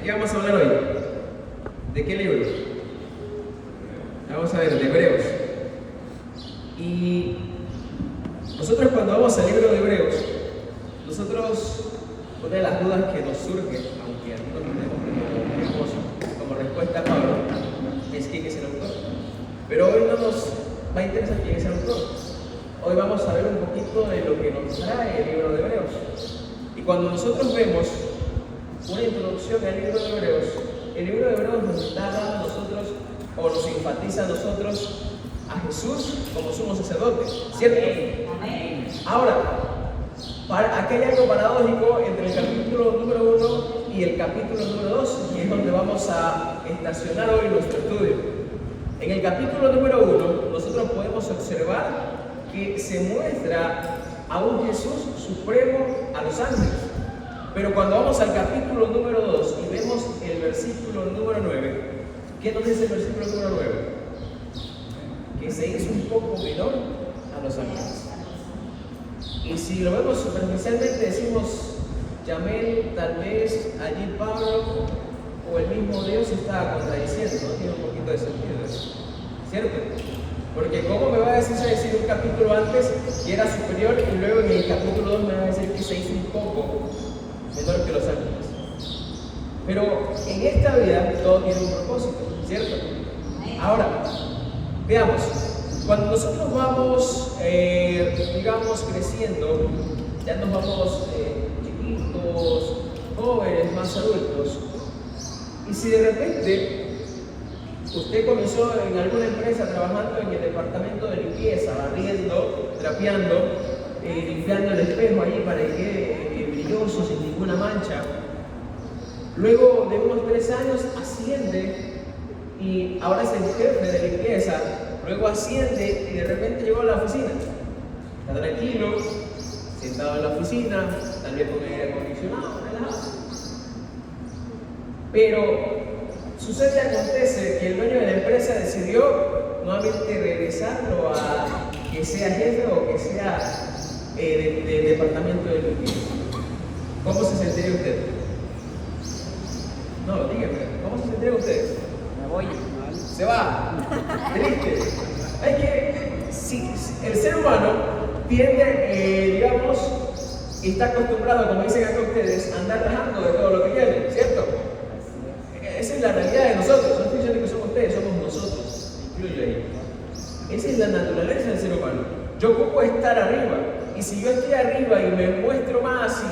qué vamos a hablar hoy? ¿De qué libro? Vamos a ver, de Hebreos. Y nosotros cuando vamos al libro de Hebreos, una de las dudas que nos surge, aunque algunos tenemos como respuesta a Pablo, es quién es el autor. Pero hoy no nos va a interesar quién es el autor. Hoy vamos a ver un poquito de lo que nos trae el libro de Hebreos. Y cuando nosotros vemos una introducción al libro de Hebreos, el libro de Hebreos nos da a nosotros, o nos enfatiza a nosotros, a Jesús como sumo sacerdote, ¿cierto? Amén. Ahora, aquí hay algo paradójico entre el capítulo número 1 y el capítulo número 2, y es donde vamos a estacionar hoy nuestro estudio. En el capítulo número 1, nosotros podemos observar que se muestra a un Jesús supremo a los ángeles. Pero cuando vamos al capítulo número 2 y vemos el versículo número 9, ¿qué nos dice el versículo número 9? Que se hizo un poco menor a los ángeles. Y si lo vemos superficialmente, decimos, Yamel, tal vez allí Pablo o el mismo Dios está contradiciendo, ¿no? Tiene un poquito de sentido eso, ¿cierto? Porque ¿cómo me va a decir un capítulo antes que era superior y luego en el capítulo 2 me va a decir que se hizo un poco menor que los ángeles? Pero en esta vida todo tiene un propósito, ¿cierto? Ahora, veamos, cuando nosotros vamos, digamos, creciendo, ya nos vamos chiquitos, jóvenes, más adultos, y si de repente usted comenzó en alguna empresa trabajando en el departamento de limpieza, barriendo, trapeando, limpiando el espejo allí para que quede brilloso, sin ninguna mancha. Luego de unos 3 años asciende y ahora es el jefe de limpieza. Luego asciende y de repente llegó a la oficina. Está tranquilo, sentado en la oficina, tal vez con el aire acondicionado, relajado. Pero acontece que el dueño de la empresa decidió nuevamente regresarlo a que sea jefe o que sea de departamento de limpieza. ¿Cómo se sentiría usted? No, dígame, ¿cómo se sentiría usted? Me voy. Se va, triste. Es que si el ser humano tiende, digamos, y está acostumbrado, como dicen acá ustedes, a andar rajando de todo lo que tiene, ¿cierto? Esa es la realidad de nosotros. No estoy diciendo que somos ustedes, somos nosotros. Incluyo ahí. Esa es la naturaleza del ser humano. Yo ocupo estar arriba. Y si yo estoy arriba y me muestro más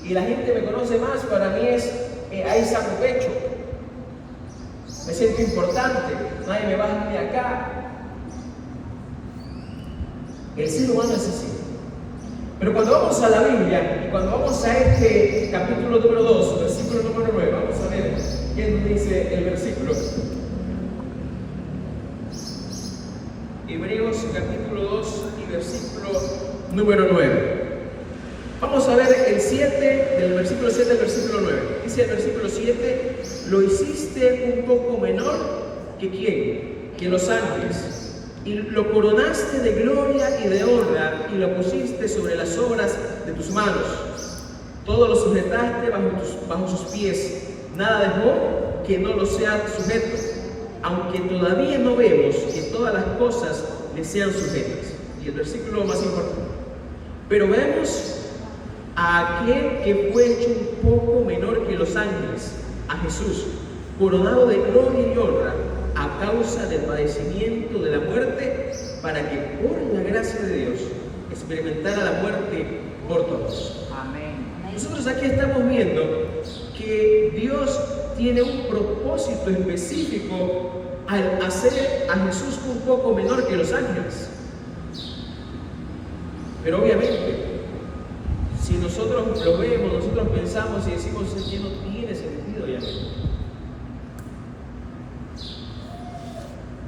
y la gente me conoce más, para mí es ahí saco pecho. Me siento importante. Nadie me baja de acá. El ser humano es así. Pero cuando vamos a la Biblia y cuando vamos a este capítulo número 2, versículo número 9, vamos a ver qué nos dice el versículo. Hebreos capítulo 2 y versículo número 9. Vamos a ver el 7, del versículo 7 al versículo 9. Dice el versículo 7, lo hiciste un poco menor que ¿quién? Que los ángeles. Y lo coronaste de gloria y de honra y lo pusiste sobre las obras de tus manos. Todo lo sujetaste bajo sus pies. Nada dejó que no lo sea sujeto, aunque todavía no vemos que todas las cosas le sean sujetas. Y el versículo más importante. Pero vemos a aquel que fue hecho un poco menor que los ángeles, a Jesús, coronado de gloria y honra, a causa del padecimiento de la muerte, para que por la gracia de Dios experimentara la muerte por todos. Amén. Nosotros aquí estamos viendo que Dios tiene un propósito específico al hacer a Jesús un poco menor que los ángeles. Pero obviamente, si nosotros lo vemos, nosotros pensamos y decimos que no tiene sentido ya.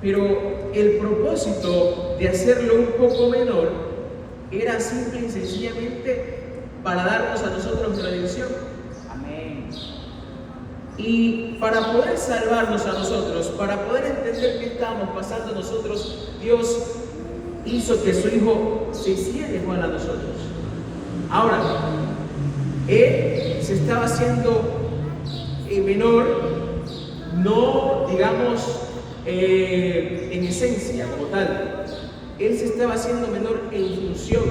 Pero el propósito de hacerlo un poco menor era simple y sencillamente para darnos a nosotros redención. Amén. Y para poder salvarnos a nosotros, para poder entender qué estamos pasando nosotros, Dios hizo que su Hijo se hiciera igual a nosotros. Ahora, Él se estaba haciendo menor, no digamos en esencia como tal. Él se estaba haciendo menor en función.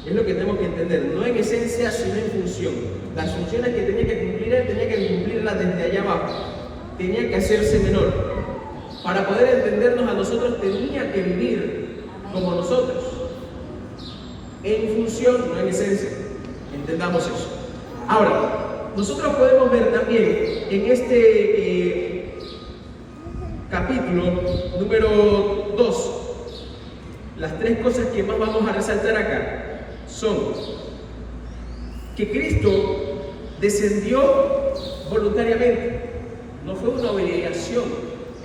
Es lo que tenemos que entender, no en esencia, sino en función. Las funciones que tenía que cumplir él, tenía que cumplirlas desde allá abajo. Tenía que hacerse menor. Para poder entendernos a nosotros, tenía que vivir como nosotros. En función, no en esencia. Entendamos eso. Ahora, nosotros podemos ver también en este capítulo número 2, las tres cosas que más vamos a resaltar acá son que Cristo descendió voluntariamente, no fue una obligación.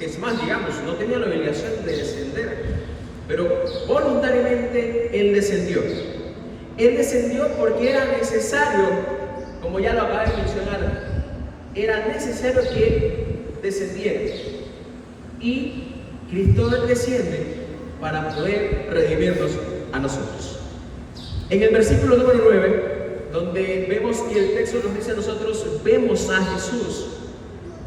Es más, digamos, no tenía la obligación de descender, pero voluntariamente Él descendió. Él descendió porque era necesario, como ya lo acabé de mencionar, era necesario que Él descendiera. Y Cristo desciende para poder redimirnos a nosotros. En el versículo número 9, donde vemos que el texto nos dice a nosotros, vemos a Jesús.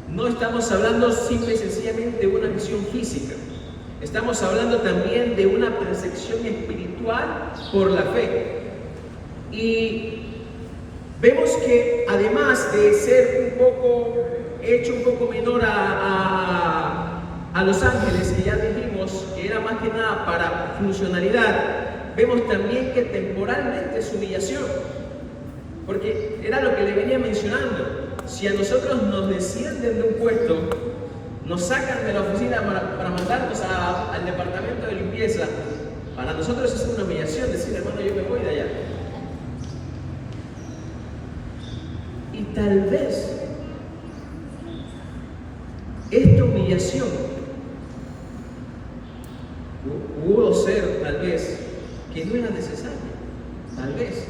No estamos hablando simple y sencillamente de una visión física. Estamos hablando también de una percepción espiritual por la fe. Y vemos que además de ser hecho un poco menor a los ángeles, que ya dijimos que era más que nada para funcionalidad, vemos también que temporalmente es humillación. Porque era lo que le venía mencionando. Si a nosotros nos descienden de un puesto, nos sacan de la oficina para mandarnos al departamento de limpieza, para nosotros es una humillación decir, hermano, yo me voy de allá. Y tal vez esta humillación pudo ser, tal vez, que no era necesaria. Tal vez.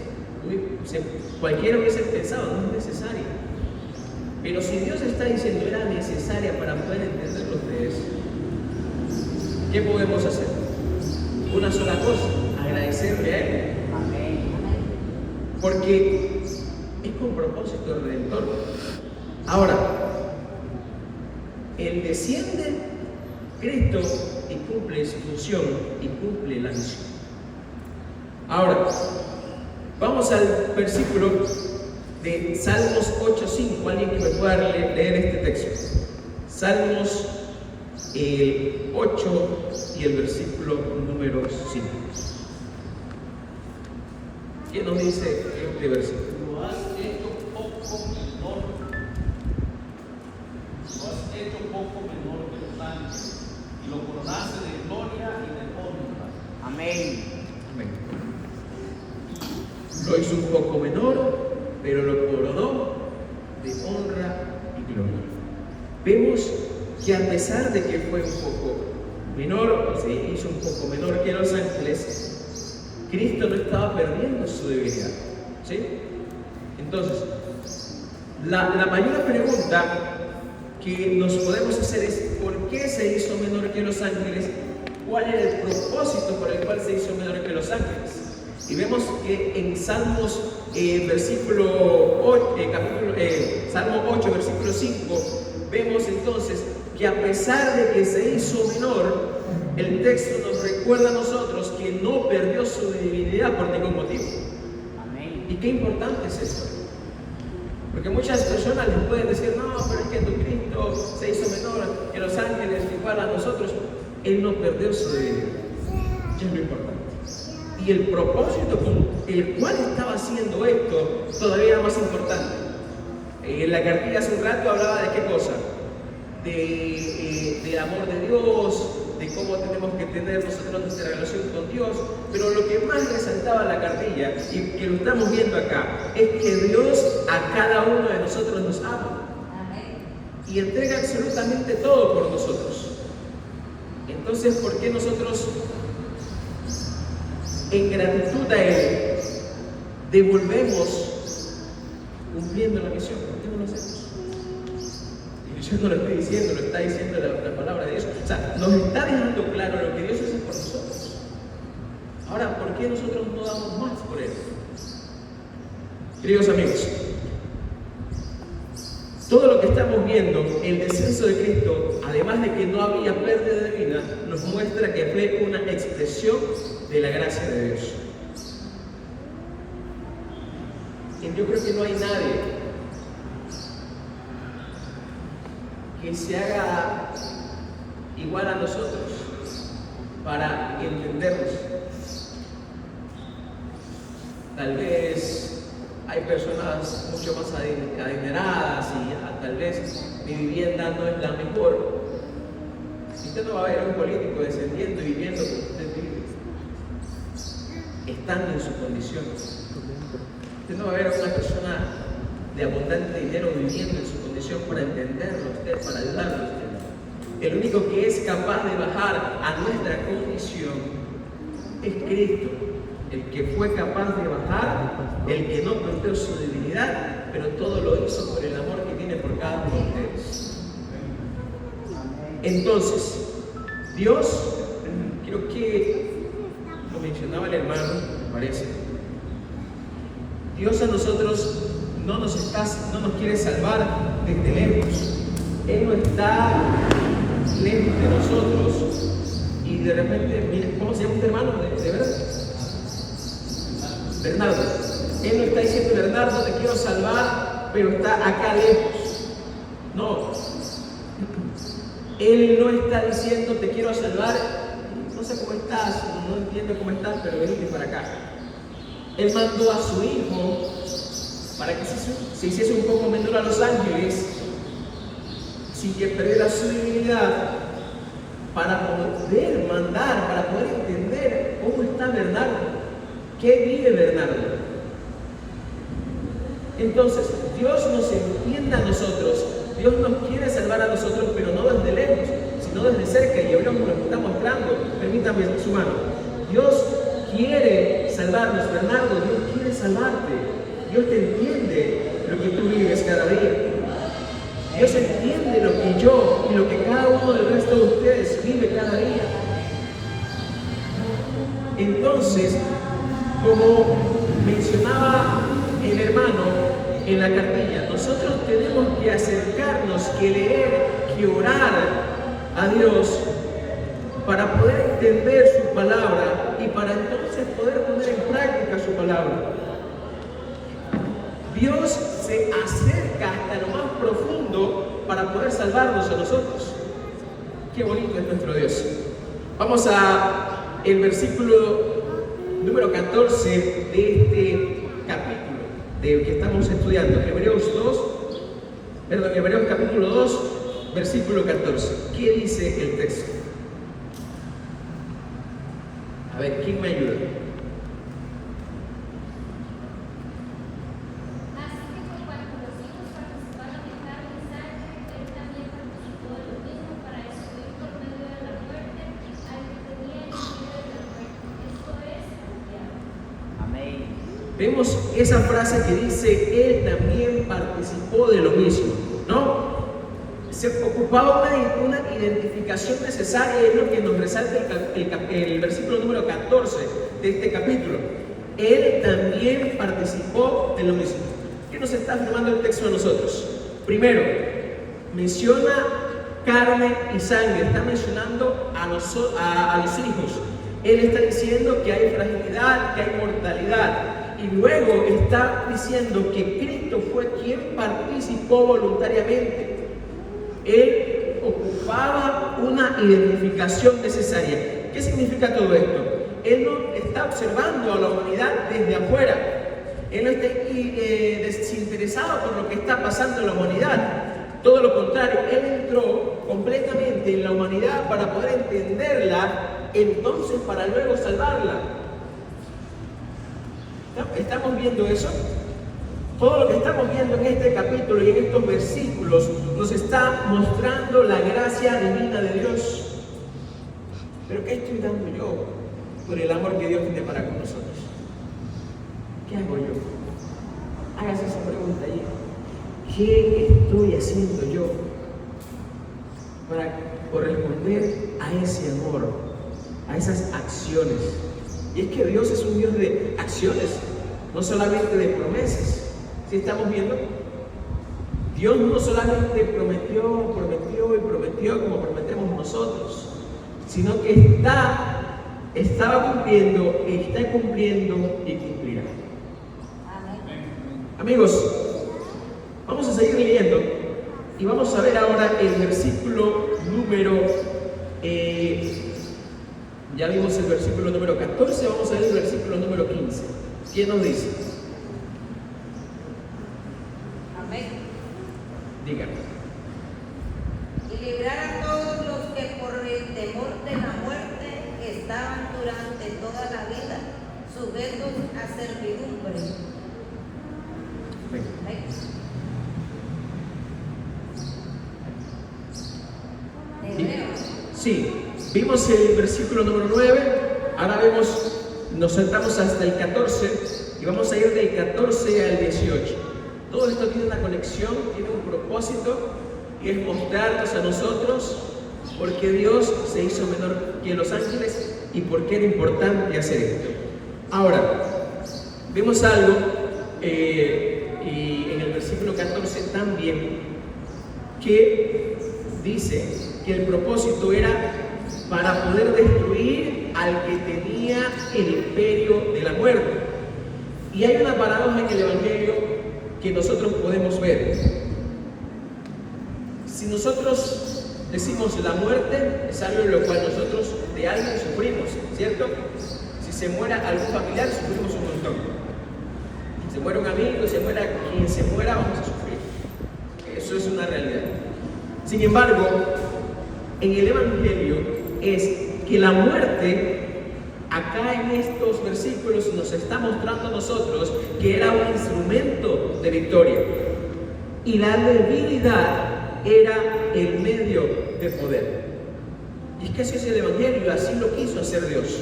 Cualquiera hubiese pensado, no es necesaria. Pero si Dios está diciendo era necesaria para poder entenderlo ustedes, ¿qué podemos hacer? Una sola cosa, agradecerle a Él. Amén. Porque es con propósito redentor. Ahora, Él desciende Cristo y cumple su función y cumple la misión. Ahora, vamos al versículo de Salmos 8:5. Alguien que me pueda leer este texto. Salmos 8 y el versículo número 5. ¿Qué nos dice este versículo? Lo has hecho poco menor. Lo has hecho poco menor que los ángeles y lo coronaste de gloria y de honra. Amén. Amén. Lo hizo un poco menor, pero lo coronó de honra y gloria. Vemos que a pesar de que fue un poco menor, se hizo un poco menor que los ángeles, Cristo no estaba perdiendo su divinidad. ¿Sí? Entonces, la mayor pregunta que nos podemos hacer es ¿por qué se hizo menor que los ángeles? ¿Cuál era el propósito por el cual se hizo menor que los ángeles? Y vemos que en Salmos, Salmo 8, versículo 5, vemos entonces que a pesar de que se hizo menor, el texto nos recuerda a nosotros que no perdió su divinidad por ningún motivo. Amén. ¿Y qué importante es esto? Porque muchas personas les pueden decir, no, pero es que tu Cristo se hizo menor que los ángeles, igual a nosotros. Él no perdió su divinidad. Eso es lo importante. Y el propósito con el cual estaba haciendo esto todavía era más importante. En la cartilla hace un rato hablaba de qué cosa, del amor de Dios, de cómo tenemos que tener nosotros nuestra relación con Dios, pero lo que más resaltaba la cartilla, y que lo estamos viendo acá, es que Dios a cada uno de nosotros nos ama. Y entrega absolutamente todo por nosotros. Entonces, ¿por qué nosotros, en gratitud a Él, devolvemos cumpliendo la misión? ¿Por qué no lo hacemos? Yo no lo estoy diciendo, lo está diciendo la palabra de Dios. O sea, nos está dejando claro lo que Dios hace por nosotros. Ahora, ¿por qué nosotros no damos más por Él? Queridos amigos, todo lo que estamos viendo, el descenso de Cristo, además de que no había pérdida de vida, nos muestra que fue una expresión de la gracia de Dios. Y yo creo que no hay nadie que se haga igual a nosotros para entendernos. Tal vez hay personas mucho más adineradas y tal vez mi vivienda no es la mejor. Usted no va a ver a un político descendiendo y viviendo como usted vive, estando en su condición. Usted no va a ver a una persona de abundante dinero viviendo en su condición para entenderlo a usted, para ayudarlo a usted. El único que es capaz de bajar a nuestra condición es Cristo, el que fue capaz de bajar, el que no perdió su divinidad, pero todo lo hizo por el amor que tiene por cada uno de ustedes. Entonces, Dios, creo que lo mencionaba el hermano, me parece, Dios a nosotros no nos quiere salvar desde lejos. Él no está lejos de nosotros y de repente, mira, ¿cómo se llama este hermano? ¿De verdad? Bernardo. Él no está diciendo, Bernardo, te quiero salvar, pero está acá lejos. No. Él no está diciendo, te quiero salvar, no sé cómo estás, no entiendo cómo estás, pero venite para acá. Él mandó a su hijo para que se hiciese un poco menor a los ángeles, sin que perdiera su divinidad, para poder mandar, para poder entender cómo está Bernardo, qué vive Bernardo. Entonces, Dios nos entiende a nosotros, Dios nos quiere salvar a nosotros, pero no desde lejos, sino desde cerca, y Hebreos nos lo está mostrando. Permítame su mano. Dios quiere salvarnos, Bernardo, Dios quiere salvarte. Dios te entiende lo que tú vives cada día. Dios entiende lo que yo y lo que cada uno del resto de ustedes vive cada día. Entonces, como mencionaba el hermano en la cartilla, nosotros tenemos que acercarnos, que leer, que orar a Dios para poder entender su palabra y para entonces poder poner en práctica su palabra. Dios se acerca hasta lo más profundo para poder salvarnos a nosotros. Qué bonito es nuestro Dios. Vamos a el versículo número 14 de este capítulo del que estamos estudiando, Hebreos capítulo 2, versículo 14. ¿Qué dice el texto? A ver, ¿quién me ayuda? Vemos esa frase que dice, Él también participó de lo mismo, ¿no? Se ocupaba una identificación necesaria, es lo que nos resalta el versículo número 14 de este capítulo. Él también participó de lo mismo. ¿Qué nos está afirmando el texto a nosotros? Primero, menciona carne y sangre, está mencionando a los hijos. Él está diciendo que hay fragilidad, que hay mortalidad. Y luego está diciendo que Cristo fue quien participó voluntariamente. Él ocupaba una identificación necesaria. ¿Qué significa todo esto? Él no está observando a la humanidad desde afuera. Él no está desinteresado por lo que está pasando en la humanidad. Todo lo contrario, Él entró completamente en la humanidad para poder entenderla, entonces para luego salvarla. ¿Estamos viendo eso? Todo lo que estamos viendo en este capítulo y en estos versículos nos está mostrando la gracia divina de Dios. Pero ¿qué estoy dando yo por el amor que Dios tiene para con nosotros? ¿Qué hago yo? Hágase esa pregunta ahí. ¿Qué estoy haciendo yo para corresponder a ese amor, a esas acciones? Y es que Dios es un Dios de acciones, no solamente de promesas. ¿Sí estamos viendo? Dios no solamente prometió como prometemos nosotros, sino que estaba cumpliendo, está cumpliendo y cumplirá. Amigos, vamos a seguir leyendo y vamos a ver ahora el versículo número, ya vimos el versículo número 14, vamos a ver el versículo número 15. ¿Quién nos dice? Amén. Díganme. Y librar a todos los que por el temor de la muerte estaban durante toda la vida sujetos a servidumbre. Amén. Hebreos. Sí, vimos el versículo número 9, ahora nos saltamos hasta el 14 y vamos a ir del 14 al 18. Todo esto tiene una conexión, tiene un propósito y es mostrarnos a nosotros por qué Dios se hizo menor que los ángeles y por qué era importante hacer esto. Ahora, vemos algo y en el versículo 14 también que dice que el propósito era para poder destruir al que tenía el imperio de la muerte. Y hay una paradoja en el Evangelio que nosotros podemos ver. Si nosotros decimos la muerte, es algo en lo cual nosotros de alguien sufrimos, ¿cierto? Si se muera algún familiar, sufrimos un montón. Si se muere un amigo, se muera quien se muera, vamos a sufrir. Eso es una realidad. Sin embargo, en el Evangelio es que la muerte, acá en estos versículos, nos está mostrando a nosotros que era un instrumento de victoria. Y la debilidad era el medio de poder. Y es que así es el Evangelio, así lo quiso hacer Dios.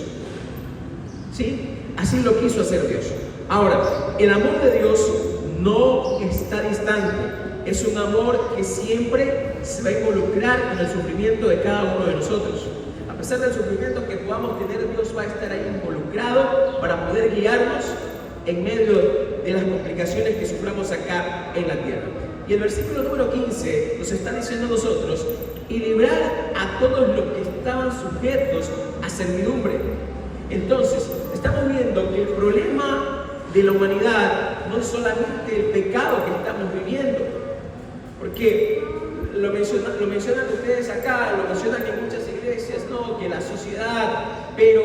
¿Sí? Así lo quiso hacer Dios. Ahora, el amor de Dios no está distante. Es un amor que siempre se va a involucrar en el sufrimiento de cada uno de nosotros. A pesar del sufrimiento que podamos tener, Dios va a estar ahí involucrado para poder guiarnos en medio de las complicaciones que suframos acá en la tierra. Y el versículo número 15 nos está diciendo a nosotros, y librar a todos los que estaban sujetos a servidumbre. Entonces, estamos viendo que el problema de la humanidad no es solamente el pecado que estamos viviendo, porque lo mencionan ustedes acá, lo mencionan en muchas iglesias, no, que la sociedad, pero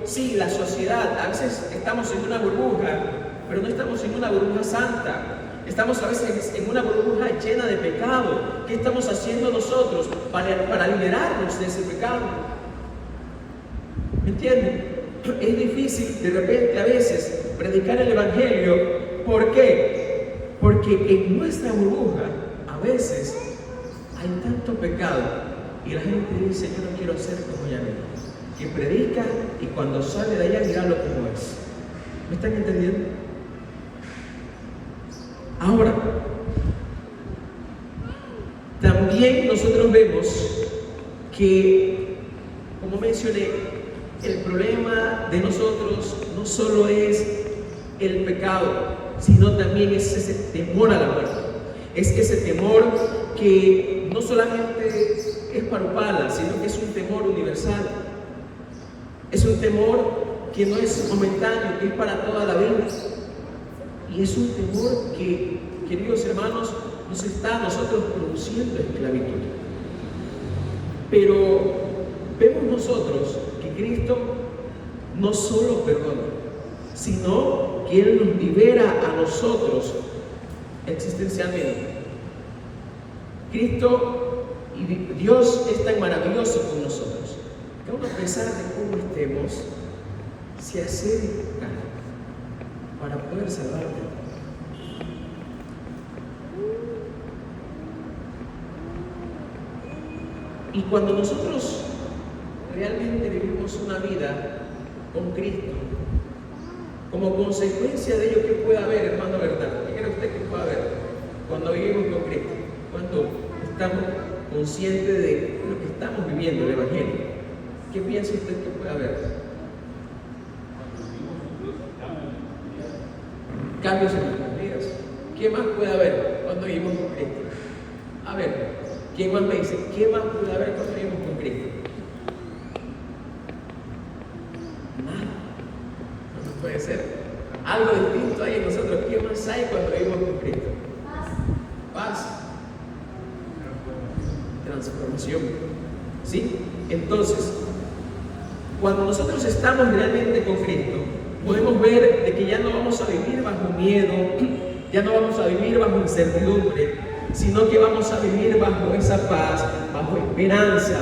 sí, la sociedad, a veces estamos en una burbuja, pero no estamos en una burbuja santa. Estamos a veces en una burbuja llena de pecado. ¿Qué estamos haciendo nosotros para liberarnos de ese pecado? ¿Me entienden? Es difícil de repente a veces predicar el Evangelio. ¿Por qué? Porque en nuestra burbuja a veces hay tanto pecado y la gente dice, yo no quiero ser como Yanel, que predica y cuando sale de allá mirarlo como es. ¿Me están entendiendo? Ahora, también nosotros vemos que, como mencioné, el problema de nosotros no solo es el pecado, sino también es ese temor a la muerte. Es ese temor que no solamente es para Upala, sino que es un temor universal. Es un temor que no es momentáneo, que es para toda la vida. Y es un temor que, queridos hermanos, nos está a nosotros produciendo esclavitud. Pero vemos nosotros que Cristo no solo perdona, sino que Él nos libera a nosotros existencialmente. Cristo y Dios es tan maravilloso con nosotros, que aún a pesar de cómo estemos, se acerca para poder salvarte. Y cuando nosotros realmente vivimos una vida con Cristo, como consecuencia de ello, ¿qué puede haber, hermano Bernardo? ¿Qué cree usted que puede haber cuando vivimos con Cristo? Cuando estamos conscientes de lo que estamos viviendo, el Evangelio. ¿Qué piensa usted que puede haber? Cambios en nuestras vidas. ¿Qué más puede haber cuando vivimos con Cristo? A ver, ¿quién más me dice? ¿Qué más puede haber cuando vivimos con Cristo? Nada. No puede ser. Algo distinto hay en nosotros. ¿Qué más hay cuando vivimos con Cristo? Paz. Transformación. ¿Sí? Entonces, cuando nosotros estamos realmente con Cristo, podemos ver de que ya no vamos a vivir bajo miedo, ya no vamos a vivir bajo incertidumbre, sino que vamos a vivir bajo esa paz, bajo esperanza,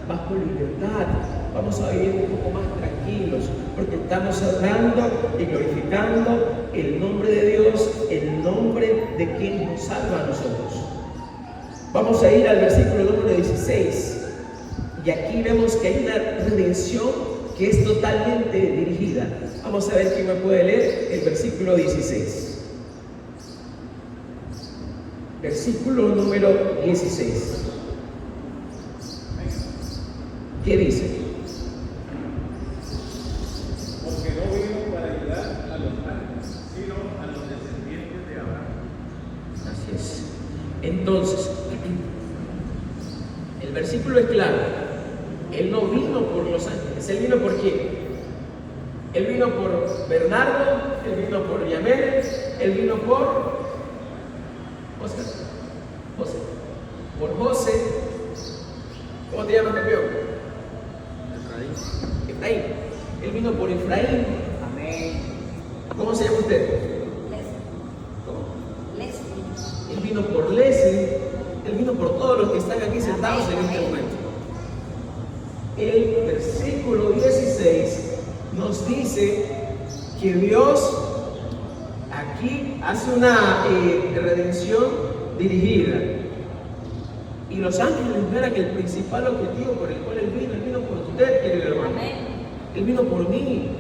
bajo libertad. Vamos a vivir un poco más tranquilos, porque estamos adorando y glorificando el nombre de Dios, el nombre de quien nos salva a nosotros. Vamos a ir al versículo número 16, y aquí vemos que hay una redención que es totalmente dirigida. Vamos a ver quién me puede leer el versículo 16. Versículo número 16. ¿Qué dice? Porque no vino para ayudar a los ángeles, sino a los descendientes de Abraham. Así es. Entonces, el versículo es claro. Él no vino por los ángeles. ¿Él vino por quién? Él vino por Bernardo, él vino por Yamel, él vino por José. Por José. ¿Cómo te llamas, campeón? Efraín. Él vino por Efraín. Amén. ¿Cómo se llama usted? ¿Cómo? Leslie. Él vino por Leslie. Él vino por todos los que están aquí sentados en este momento. El versículo 16 nos dice que Dios aquí hace una redención dirigida. Y los ángeles no eran el principal objetivo por el cual Él vino por usted, querido hermano. Amén. Él vino por mí.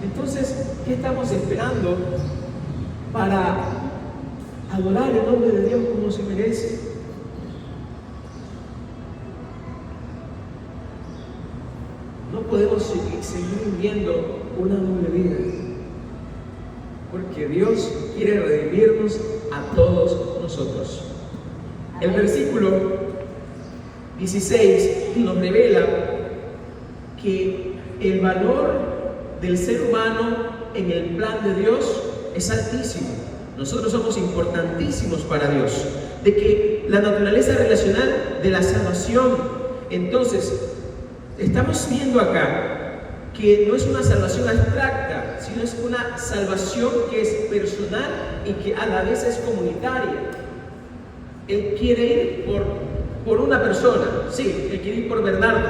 Entonces, ¿qué estamos esperando para adorar el nombre de Dios como se merece? No podemos seguir viviendo una doble vida, porque Dios quiere redimirnos a todos nosotros. El versículo 16 nos revela que el valor del ser humano en el plan de Dios es altísimo. Nosotros somos importantísimos para Dios. De que la naturaleza relacional de la salvación, entonces, estamos viendo acá que no es una salvación abstracta, sino es una salvación que es personal y que a la vez es comunitaria. Él quiere ir por una persona, sí, Él quiere ir por Bernardo,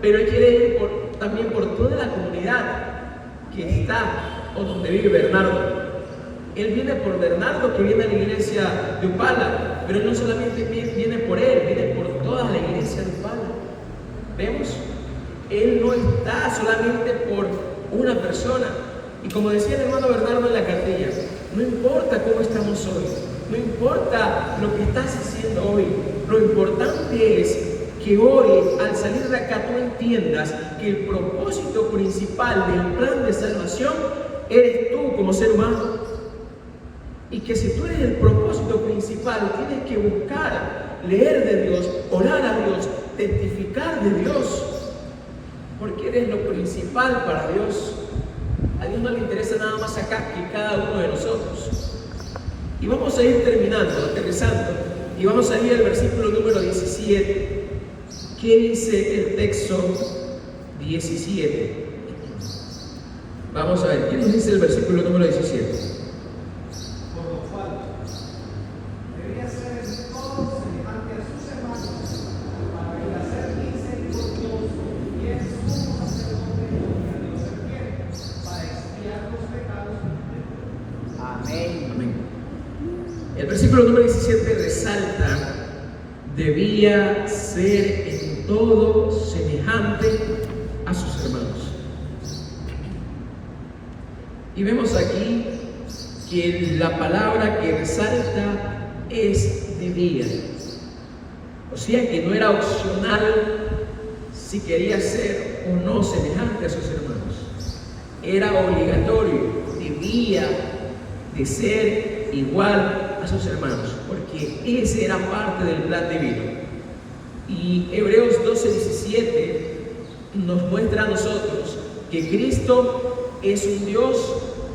pero Él quiere ir también por toda la comunidad que está o donde vive Bernardo. Él viene por Bernardo, que viene a la iglesia de Upala, pero Él no solamente viene por él, viene por toda la iglesia de Upala. ¿Vemos? Él no está solamente por una persona. Y como decía el hermano Bernardo en la cartilla, no importa cómo estamos hoy, no importa lo que estás haciendo hoy, lo importante es que hoy, al salir de acá, tú entiendas que el propósito principal del plan de salvación eres tú como ser humano. Y que si tú eres el propósito principal, tienes que buscar, leer de Dios, orar a Dios, testificar de Dios, porque eres lo principal para Dios. A Dios no le interesa nada más acá que cada uno de nosotros. Y vamos a ir terminando, aterrizando, y vamos a ir al versículo número 17. ¿Qué dice el texto 17? Vamos a ver, ¿qué nos dice el versículo número 17? Por lo cual, debía ser en todo semejante a sus hermanos, para ir a ser misericordioso y en sumo sacerdote y a Dios el fiel, para expiar los pecados de todos. Amén. Amén. El versículo número 17 resalta: debía ser en todo semejante a sus hermanos. Y vemos aquí que la palabra que resalta es debía. O sea que no era opcional si quería ser o no semejante a sus hermanos. Era obligatorio, debía de ser igual a sus hermanos, porque ese era parte del plan divino. Y Hebreos 12:17 nos muestra a nosotros que Cristo es un Dios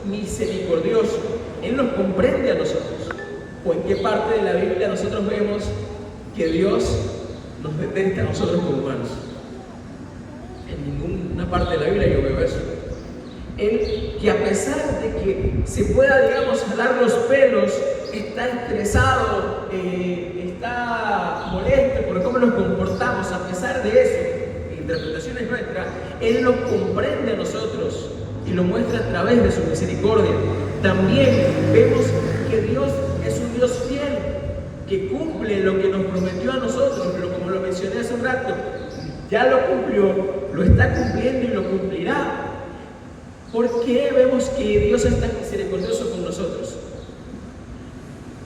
misericordioso. Él nos comprende a nosotros. ¿O en qué parte de la Biblia nosotros vemos que Dios nos detesta a nosotros como humanos? En ninguna parte de la Biblia yo veo eso. Él, que a pesar de que se pueda, digamos, jalar los pelos, está estresado, está molesto por cómo nos comportamos, a pesar de eso, interpretaciones nuestras, Él nos comprende a nosotros y lo muestra a través de su misericordia. También vemos que Dios es un Dios fiel, que cumple lo que nos prometió a nosotros, pero como lo mencioné hace un rato, ya lo cumplió, lo está cumpliendo y lo cumplirá. ¿Por qué vemos que Dios es tan misericordioso con nosotros?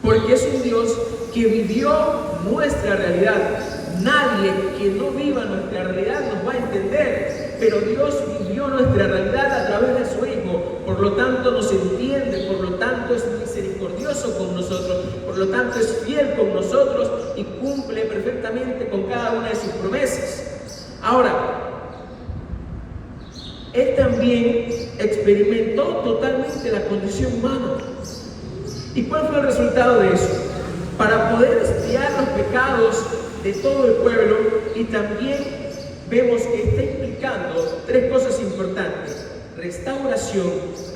Porque es un Dios que vivió nuestra realidad. Nadie que no viva nuestra realidad nos va a entender, pero Dios vivió nuestra realidad a través de su Hijo, por lo tanto nos entiende, por lo tanto es misericordioso con nosotros, por lo tanto es fiel con nosotros y cumple perfectamente con cada una de sus promesas. Ahora, Él también experimentó totalmente la condición humana. ¿Y cuál fue el resultado de eso? Para poder expiar los pecados de todo el pueblo, y también vemos que está implicando tres cosas importantes: restauración,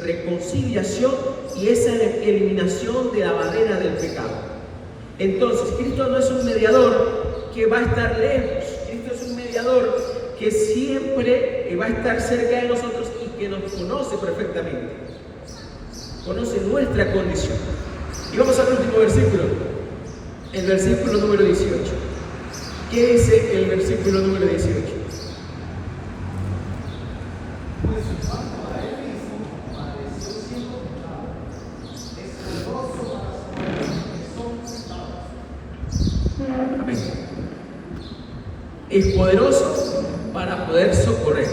reconciliación y esa eliminación de la barrera del pecado. Entonces, Cristo no es un mediador que va a estar lejos. Cristo es un mediador que siempre va a estar cerca de nosotros y que nos conoce perfectamente. Conoce nuestra condición. Y vamos al último versículo, el versículo número 18. ¿Qué dice el versículo número 18? Pues en cuanto a él mismo, padeció siendo tentado, es poderoso para salvar a los que son tentados. Amén. Es poderoso para poder socorrer.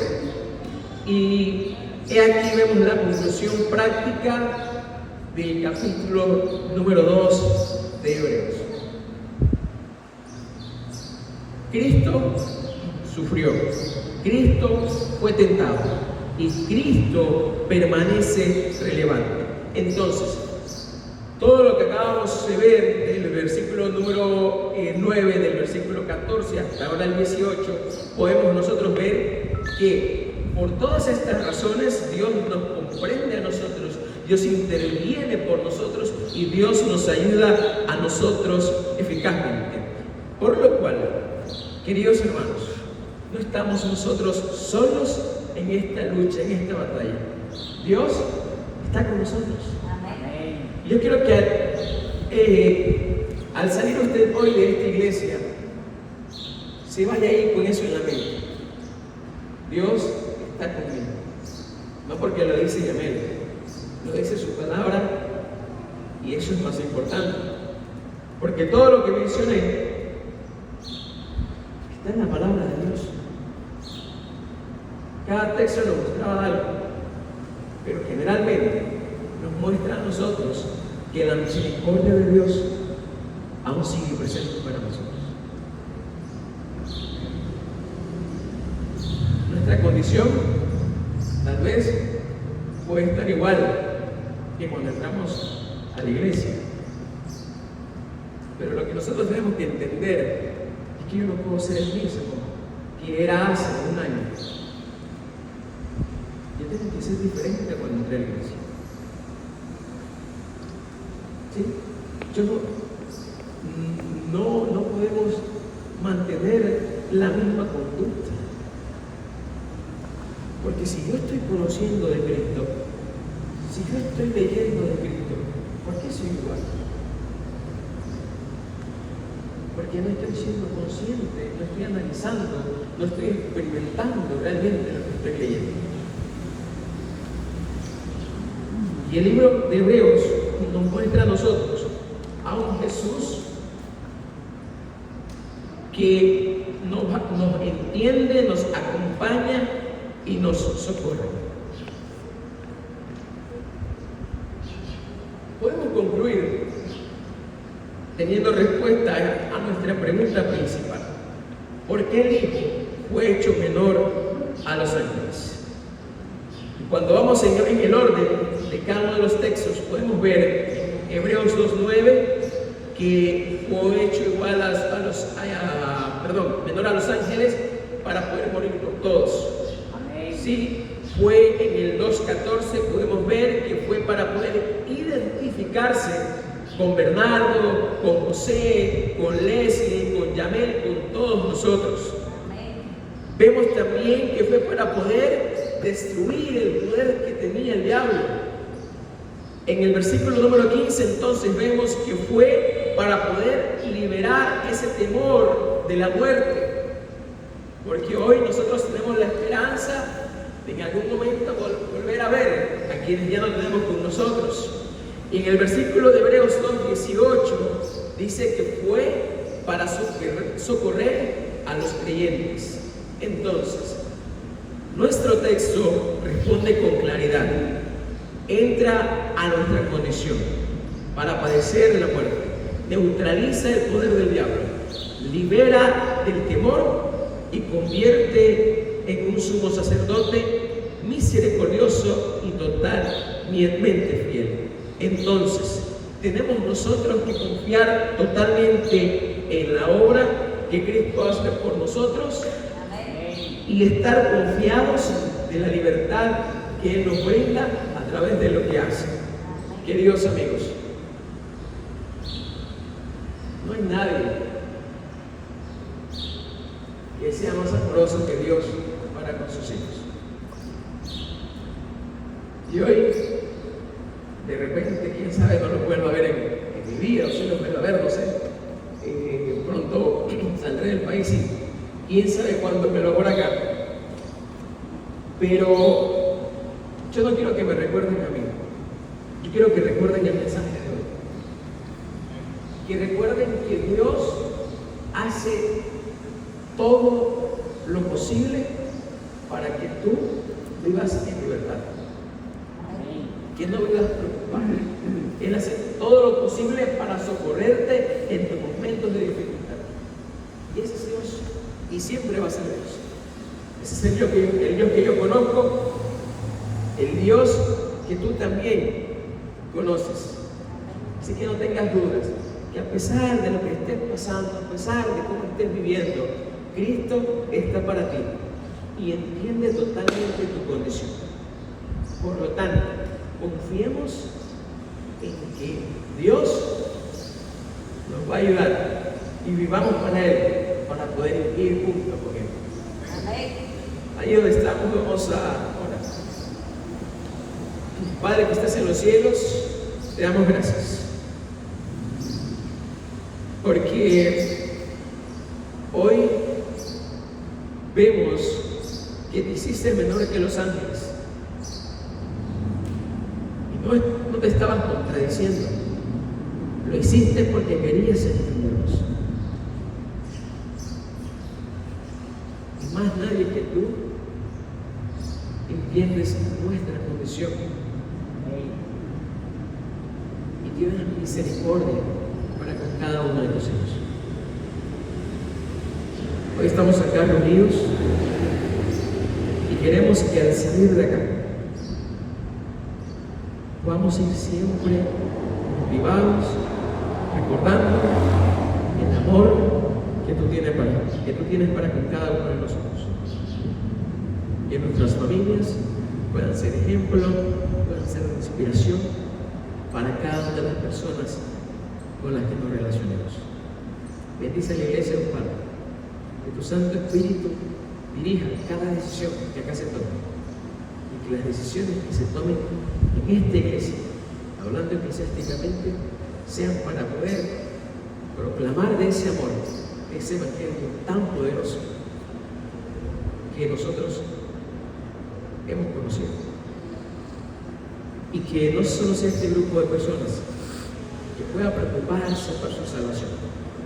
Y he aquí vemos la conclusión práctica del capítulo número 2 de Hebreos. Cristo sufrió, Cristo fue tentado y Cristo permanece relevante. Entonces, todo lo que acabamos de ver del versículo número 9, del versículo 14 hasta ahora el 18, podemos nosotros ver que por todas estas razones Dios nos comprende a nosotros, Dios interviene por nosotros y Dios nos ayuda a nosotros eficazmente. Por lo cual, queridos hermanos, no estamos nosotros solos en esta lucha, en esta batalla. Dios está con nosotros. Amén. Yo quiero que al salir usted hoy de esta iglesia, se vaya ahí con eso en la mente. Dios está conmigo. No porque lo dice Yamel, lo dice su palabra, y eso es más importante. Porque todo lo que mencioné está en la palabra de Dios. Cada texto nos mostraba algo, pero generalmente nos muestra a nosotros que la misericordia de Dios aún sigue presente para nosotros. Nuestra condición tal vez puede estar igual que cuando entramos a la iglesia, pero lo que nosotros tenemos que entender es que yo no puedo ser el mismo que era hace un año. Yo tengo que ser diferente cuando entré a la iglesia. ¿Sí? No podemos mantener la misma conducta. Porque si yo estoy conociendo de Cristo, si yo estoy leyendo de Cristo, ¿por qué soy igual? Porque no estoy siendo consciente, no estoy analizando, no estoy experimentando realmente lo que estoy leyendo. Y el libro de Hebreos nos muestra a nosotros a un Jesús que nos entiende, nos acompaña y nos socorre. podemos concluir teniendo respuesta a nuestra pregunta principal. ¿Por qué el Hijo fue hecho menor a los ángeles? Y cuando vamos en el orden de cada uno de los textos, podemos ver en Hebreos 2:9 que fue hecho igual menor a los ángeles para poder morir por todos. Amén. Sí, fue en el 2:14, podemos ver que fue para poder identificarse con Bernardo, con José, con Leslie, con Yamel, con todos nosotros. Vemos también que fue para poder destruir el poder que tenía el diablo. En el versículo número 15 entonces vemos que fue para poder liberar ese temor de la muerte. Porque hoy nosotros tenemos la esperanza de en algún momento volver a ver a quienes ya no tenemos con nosotros. Y en el versículo de Hebreos 2:18 dice que fue para socorrer a los creyentes. Entonces, nuestro texto responde con claridad. Entra a nuestra condición para padecer de la muerte, neutraliza el poder del diablo, libera del temor y convierte en un sumo sacerdote misericordioso y totalmente fiel. Entonces, tenemos nosotros que confiar totalmente en la obra que Cristo hace por nosotros y estar confiados de la libertad que Él nos brinda a través de lo que hace. Queridos amigos, no hay nadie que sea más amoroso que Dios para con sus hijos. Y hoy, de repente, quién sabe, no lo vuelvo a ver en mi vida, o si lo vuelvo a ver, no sé. Pronto saldré del país y quién sabe cuándo me lo hago acá. Pero yo no quiero que me recuerden a mí. Yo quiero que recuerden el mensaje de hoy. Que recuerden que Dios hace todo lo posible para que tú vivas en libertad. Que no vivas preocupado. Él hace todo lo posible para socorrerte en tus momentos de dificultad. Y ese es Dios. Y siempre va a ser Dios. Ese es el Dios que yo conozco, el Dios que tú también conoces. Así que no tengas dudas, que a pesar de lo que estés pasando, a pesar de cómo estés viviendo, Cristo está para ti y entiende totalmente tu condición. Por lo tanto, confiemos en que Dios nos va a ayudar y vivamos para Él, para poder ir juntos con Él. Ahí donde estamos vamos a orar. Padre que estás en los cielos, te damos gracias. Porque hoy vemos que te hiciste menor que los ángeles. Y no te estabas contradiciendo. Lo hiciste porque querías entendernos. Y más nadie que tú entiendes nuestra condición. Y tienes misericordia para con cada uno de los hijos. Hoy estamos acá reunidos y queremos que al salir de acá vamos a ir siempre motivados, recordando el amor que tú tienes para con cada uno de nosotros. Que nuestras familias puedan ser ejemplo, puedan ser inspiración para cada una de las personas con las que nos relacionemos. Bendice a la iglesia, Padre, que tu Santo Espíritu dirija cada decisión que acá se tome y que las decisiones que se tomen en esta iglesia, hablando eclesiásticamente, sean para poder proclamar de ese amor, de ese evangelio tan poderoso que nosotros hemos conocido. Y que no solo sea este grupo de personas que pueda preocuparse por su salvación,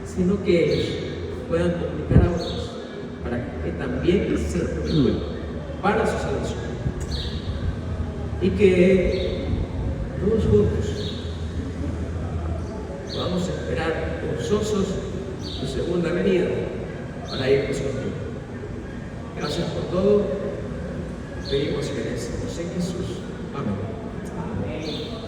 sino que ellos puedan comunicar a otros para que también se preocupen para su salvación. Y que todos juntos gozosos tu segunda venida para irnos contigo. Gracias por todo. Pedimos que en Jesús. Amén.